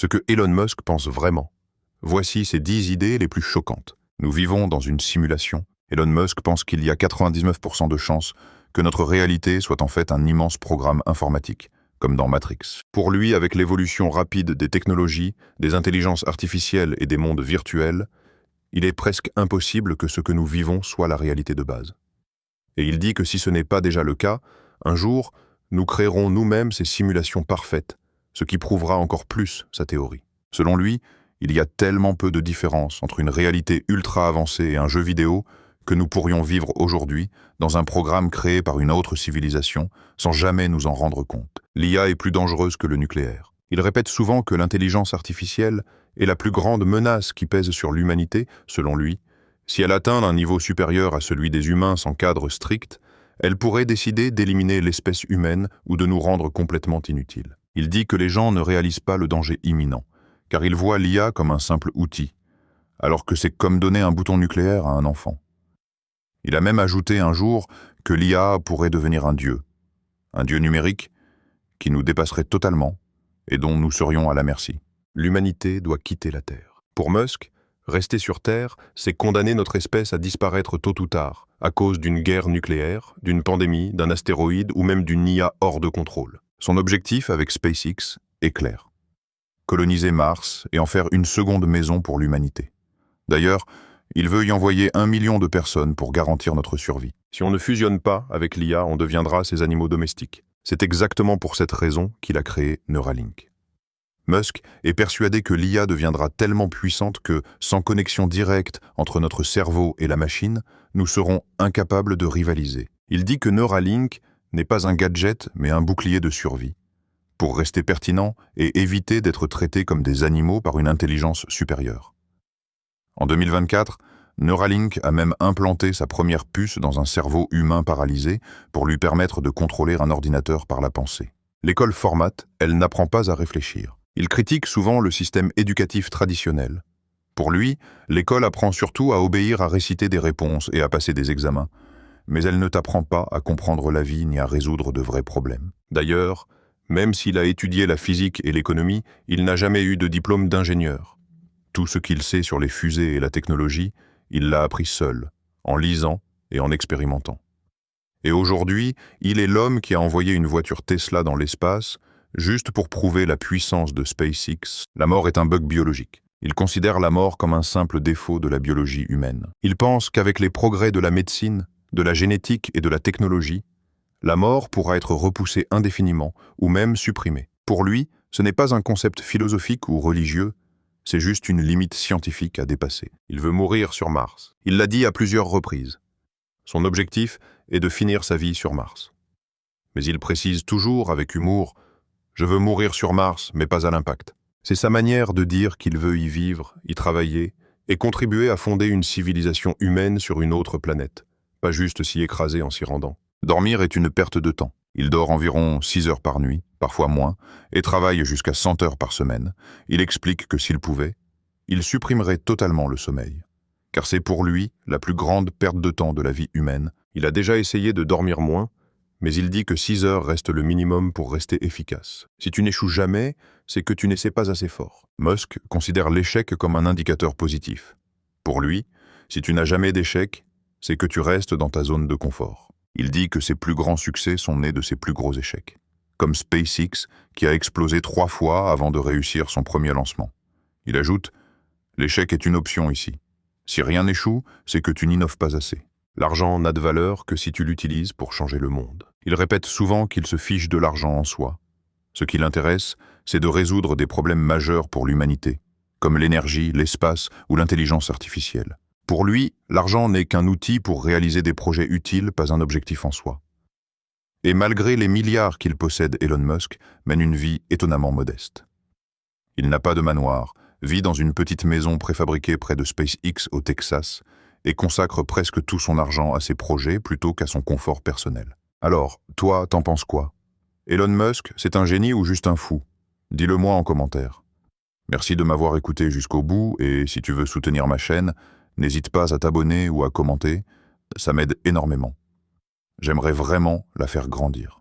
Ce que Elon Musk pense vraiment. Voici ses 10 idées les plus choquantes. Nous vivons dans une simulation. Elon Musk pense qu'il y a 99% de chances que notre réalité soit en fait un immense programme informatique, comme dans Matrix. Pour lui, avec l'évolution rapide des technologies, des intelligences artificielles et des mondes virtuels, il est presque impossible que ce que nous vivons soit la réalité de base. Et il dit que si ce n'est pas déjà le cas, un jour, nous créerons nous-mêmes ces simulations parfaites, ce qui prouvera encore plus sa théorie. Selon lui, il y a tellement peu de différence entre une réalité ultra avancée et un jeu vidéo que nous pourrions vivre aujourd'hui dans un programme créé par une autre civilisation sans jamais nous en rendre compte. L'IA est plus dangereuse que le nucléaire. Il répète souvent que l'intelligence artificielle est la plus grande menace qui pèse sur l'humanité, selon lui. Si elle atteint un niveau supérieur à celui des humains sans cadre strict, elle pourrait décider d'éliminer l'espèce humaine ou de nous rendre complètement inutiles. Il dit que les gens ne réalisent pas le danger imminent, car ils voient l'IA comme un simple outil, alors que c'est comme donner un bouton nucléaire à un enfant. Il a même ajouté un jour que l'IA pourrait devenir un dieu numérique qui nous dépasserait totalement et dont nous serions à la merci. L'humanité doit quitter la Terre. Pour Musk, rester sur Terre, c'est condamner notre espèce à disparaître tôt ou tard, à cause d'une guerre nucléaire, d'une pandémie, d'un astéroïde ou même d'une IA hors de contrôle. Son objectif avec SpaceX est clair: coloniser Mars et en faire une seconde maison pour l'humanité. D'ailleurs, il veut y envoyer 1 million de personnes pour garantir notre survie. Si on ne fusionne pas avec l'IA, on deviendra ses animaux domestiques. C'est exactement pour cette raison qu'il a créé Neuralink. Musk est persuadé que l'IA deviendra tellement puissante que, sans connexion directe entre notre cerveau et la machine, nous serons incapables de rivaliser. Il dit que Neuralink n'est pas un gadget, mais un bouclier de survie, pour rester pertinent et éviter d'être traités comme des animaux par une intelligence supérieure. En 2024, Neuralink a même implanté sa première puce dans un cerveau humain paralysé pour lui permettre de contrôler un ordinateur par la pensée. L'école Format, elle n'apprend pas à réfléchir. Il critique souvent le système éducatif traditionnel. Pour lui, l'école apprend surtout à obéir, à réciter des réponses et à passer des examens, mais elle ne t'apprend pas à comprendre la vie ni à résoudre de vrais problèmes. D'ailleurs, même s'il a étudié la physique et l'économie, il n'a jamais eu de diplôme d'ingénieur. Tout ce qu'il sait sur les fusées et la technologie, il l'a appris seul, en lisant et en expérimentant. Et aujourd'hui, il est l'homme qui a envoyé une voiture Tesla dans l'espace, juste pour prouver la puissance de SpaceX. La mort est un bug biologique. Il considère la mort comme un simple défaut de la biologie humaine. Il pense qu'avec les progrès de la médecine, de la génétique et de la technologie, la mort pourra être repoussée indéfiniment ou même supprimée. Pour lui, ce n'est pas un concept philosophique ou religieux, c'est juste une limite scientifique à dépasser. Il veut mourir sur Mars. Il l'a dit à plusieurs reprises. Son objectif est de finir sa vie sur Mars. Mais il précise toujours avec humour: « Je veux mourir sur Mars, mais pas à l'impact ». C'est sa manière de dire qu'il veut y vivre, y travailler et contribuer à fonder une civilisation humaine sur une autre planète, pas juste s'y écraser en s'y rendant. Dormir est une perte de temps. Il dort environ 6 heures par nuit, parfois moins, et travaille jusqu'à 100 heures par semaine. Il explique que s'il pouvait, il supprimerait totalement le sommeil. Car c'est pour lui la plus grande perte de temps de la vie humaine. Il a déjà essayé de dormir moins, mais il dit que 6 heures reste le minimum pour rester efficace. Si tu n'échoues jamais, c'est que tu n'essaies pas assez fort. Musk considère l'échec comme un indicateur positif. Pour lui, si tu n'as jamais d'échec, c'est que tu restes dans ta zone de confort. Il dit que ses plus grands succès sont nés de ses plus gros échecs, comme SpaceX qui a explosé 3 fois avant de réussir son premier lancement. Il ajoute: « L'échec est une option ici. Si rien n'échoue, c'est que tu n'innoves pas assez. L'argent n'a de valeur que si tu l'utilises pour changer le monde. » Il répète souvent qu'il se fiche de l'argent en soi. Ce qui l'intéresse, c'est de résoudre des problèmes majeurs pour l'humanité, comme l'énergie, l'espace ou l'intelligence artificielle. Pour lui, l'argent n'est qu'un outil pour réaliser des projets utiles, pas un objectif en soi. Et malgré les milliards qu'il possède, Elon Musk mène une vie étonnamment modeste. Il n'a pas de manoir, vit dans une petite maison préfabriquée près de SpaceX au Texas et consacre presque tout son argent à ses projets plutôt qu'à son confort personnel. Alors, toi, t'en penses quoi? Elon Musk, c'est un génie ou juste un fou? Dis-le-moi en commentaire. Merci de m'avoir écouté jusqu'au bout et si tu veux soutenir ma chaîne, n'hésite pas à t'abonner ou à commenter, ça m'aide énormément. J'aimerais vraiment la faire grandir.